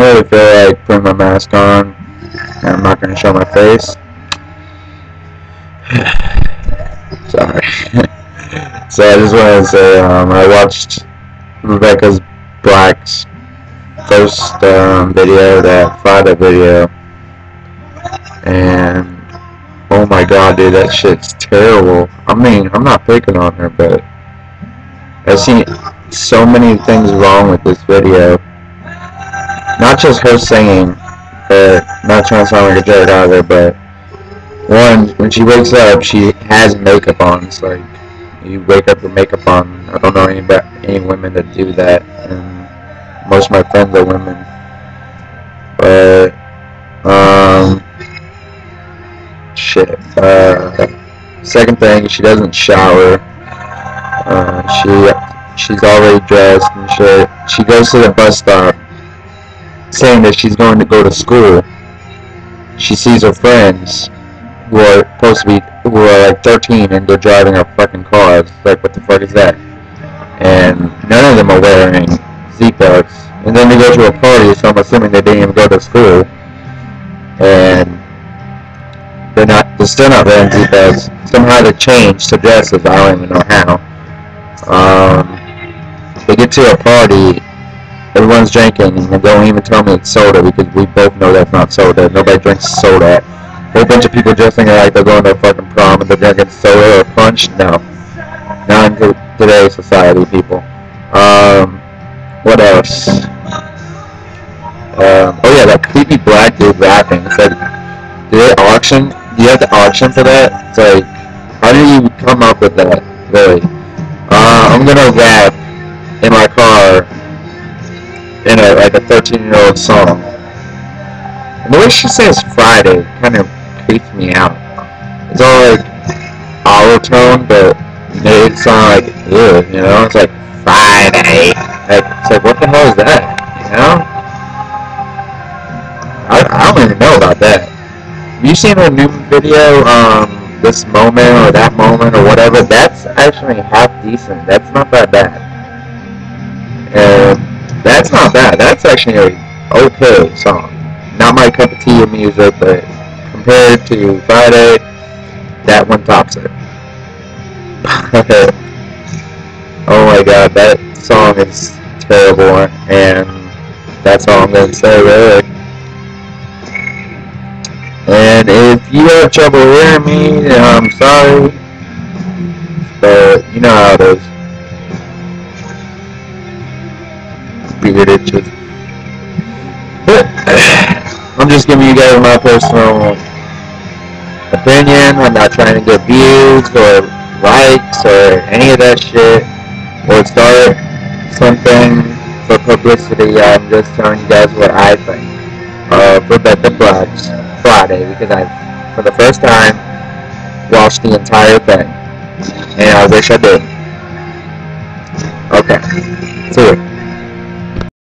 don't really feel like putting my mask on, and I'm not going to show my face. Sorry. So I just wanted to say, I watched Rebecca Black's first video, that Friday video, and oh my god, dude, that shit's terrible. I mean, I'm not picking on her, but I've seen so many things wrong with this video. Not just her singing, but not trying to sound like a jerk either, but one, when she wakes up, she has makeup on. It's like, you wake up with makeup on. I don't know any women that do that, and most of my friends are women. But, shit. Second thing, she doesn't shower. She's already dressed and shit. She goes to the bus stop, saying that she's going to go to school. She sees her friends who are like 13, and they're driving a fucking car. It's like, what the fuck is that? And none of them are wearing seatbelts. And then they go to a party, so I'm assuming they didn't even go to school. And they're still not wearing seatbelts. Somehow they changed to dresses. I don't even know how. They get to a party, everyone's drinking, and they don't even tell me it's soda, because we both know that's not soda. Nobody drinks soda. A whole bunch of people dressing like they're going to a fucking prom and they're drinking soda or punch. No. Not in today's society, people. What else? Oh yeah, that creepy black dude rapping. It's like, do you have to auction for that? It's like, how do you come up with that, really? I'm gonna rap in my car in like a 13-year-old song. And the way she says Friday kind of creeps me out. It's all like auto-tone, but it sounds like, ew, you know? It's like, Friday. It's like, what the hell is that? You know? I don't even know about that. Have you seen her new video, this moment or that moment or whatever? That's actually half decent. That's not that bad. And that's not bad. That's actually a okay song. Not my cup of tea of music, but compared to Friday, that one tops it. Oh my god, that song is terrible, and that's all I'm gonna say, really. And if you have trouble hearing me, then I'm sorry, but you know how it is. Bearded just. I'm just giving you guys my personal opinion. I'm not trying to get views or likes or any of that shit, or start something for publicity. I'm just telling you guys what I think of Rebecca Black's Friday, because I, for the first time, watched the entire thing, and I wish I did. Okay, see you.